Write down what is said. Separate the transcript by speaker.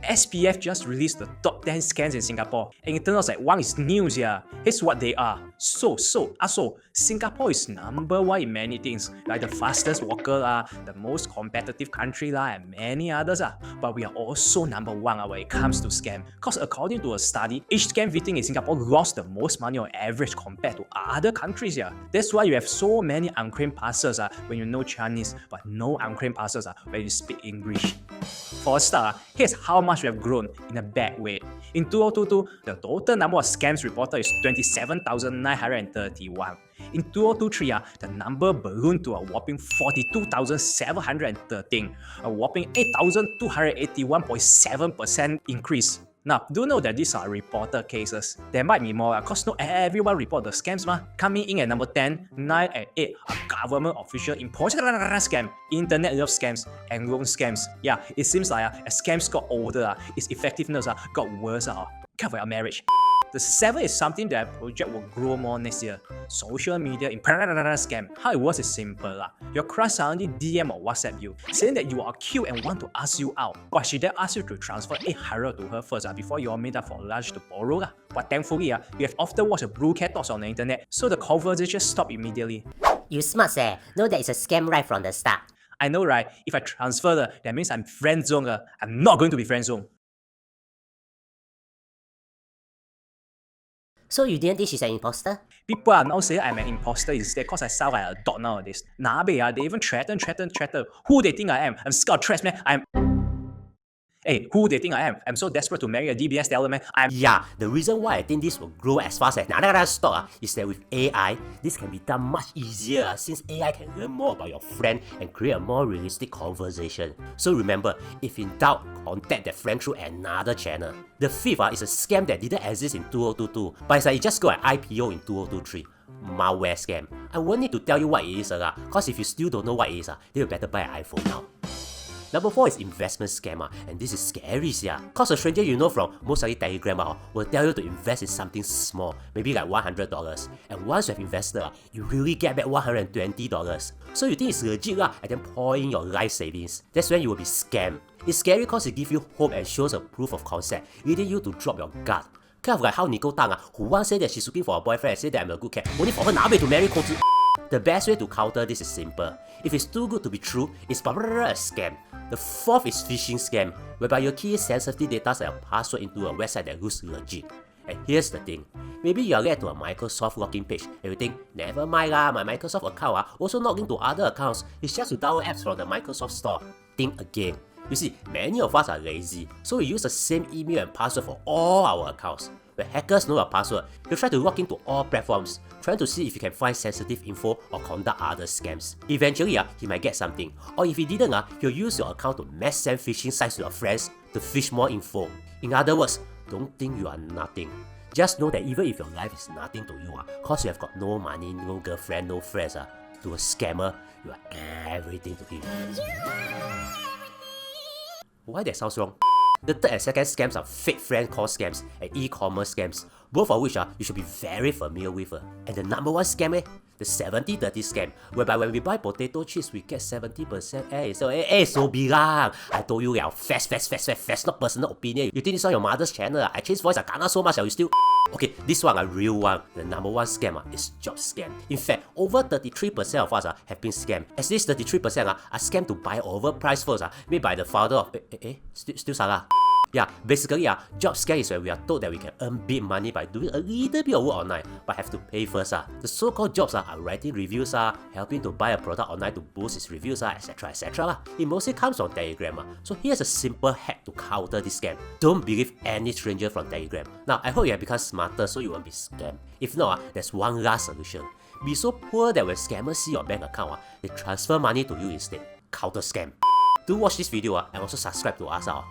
Speaker 1: SPF just released the top 10 scams in Singapore, and it turns out that one is news, yeah. Here's what they are. So, Singapore is number one in many things, like the fastest walker, the most competitive country, and many others. But we are also number one when it comes to scam. Because according to a study, each scam victim in Singapore lost the most money on average compared to other countries. Yeah. That's why you have so many unclaimed parcels when you know Chinese, but no unclaimed parcels when you speak English. For a start, here's how much we have grown in a bad way. In 2022, the total number of scams reported is 27,931. In 2023, the number ballooned to a whopping 42,713, a whopping 8,281.7% increase. Now, do know that these are reported cases. There might be more because not everyone report the scams. Coming in at number 10, 9 and 8 are government official imposed scam, internet love scams, and loan scams. Yeah, it seems like as scams got older, its effectiveness got worse. Kind of like a marriage. The 7th is something that project will grow more next year. Social media scam. How it works is simple. Your crush suddenly DM or WhatsApp you, saying that you are cute and want to ask you out. But she then asks you to transfer 800 to her first before you all meet up for lunch to borrow. But thankfully, you have often watched a blue cat talks on the internet, so the conversation stopped immediately.
Speaker 2: You smart know that it's a scam right from the start.
Speaker 1: I know, right? If I transfer, that means I'm friend zone. I'm not going to be friend zone.
Speaker 2: So you didn't think she's an imposter?
Speaker 1: People are now saying I'm an imposter instead because I sound like a dog nowadays. They even threaten. Who they think I am? I'm scared of threats, man. Hey, who they think I am? I'm so desperate to marry a DBS teller, man.
Speaker 2: Yeah, the reason why I think this will grow as fast as another stock is that with AI, this can be done much easier since AI can learn more about your friend and create a more realistic conversation. So remember, if in doubt, contact that friend through another channel. The 5th is a scam that didn't exist in 2022, but it's like it just got an IPO in 2023. Malware scam. I won't need to tell you what it is, cause if you still don't know what it is, then you better buy an iPhone now. Number 4 is investment scam, and this is scary, cause a stranger you know from most likely Telegram will tell you to invest in something small, maybe like $100, and once you have invested, you really get back $120. So you think it's legit and then pour in your life savings. That's when you will be scammed. It's scary cause it gives you hope and shows a proof of concept, leading you to drop your guard. Kind of like how Nicole Tang, who once said that she's looking for a boyfriend and said that I'm a good cat, only for her now to marry Kozu. The best way to counter this is simple. If it's too good to be true, it's a scam. The 4th is phishing scam, whereby you key sensitive data like a password into a website that looks legit. And here's the thing, maybe you are led to a Microsoft login page and you think, never mind my Microsoft account also not linked to other accounts, it's just to download apps from the Microsoft store. Think again. You see, many of us are lazy, so we use the same email and password for all our accounts. When hackers know your password, you'll try to log into all platforms, trying to see if you can find sensitive info or conduct other scams. Eventually, he might get something. Or if he didn't, he'll use your account to mass send phishing sites to your friends to fish more info. In other words, don't think you are nothing. Just know that even if your life is nothing to you, cause you have got no money, no girlfriend, no friends, to a scammer, you are everything to him. Why that sounds wrong? The 3rd and 2nd scams are fake friend call scams and e-commerce scams, both of which you should be very familiar with. And the number 1 scam, the 70-30 scam, whereby when we buy potato chips, we get 70%. So bilang. I told you, fast, not personal opinion. You think this on your mother's channel? I change voice, I kena so much, you still. Okay, this one a real one. The number 1 scam is job scam. In fact, over 33% of us have been scammed. As this 33% are scammed to buy overpriced phones made by the founder of still salah. Yeah, basically, job scam is where we are told that we can earn big money by doing a little bit of work online, but have to pay first. The so-called jobs are writing reviews, helping to buy a product online to boost its reviews, etc. It mostly comes from Telegram. So here's a simple hack to counter this scam. Don't believe any stranger from Telegram. Now, I hope you have become smarter so you won't be scammed. If not, there's one last solution. Be so poor that when scammers see your bank account, they transfer money to you instead. Counter scam. Do watch this video and also subscribe to us.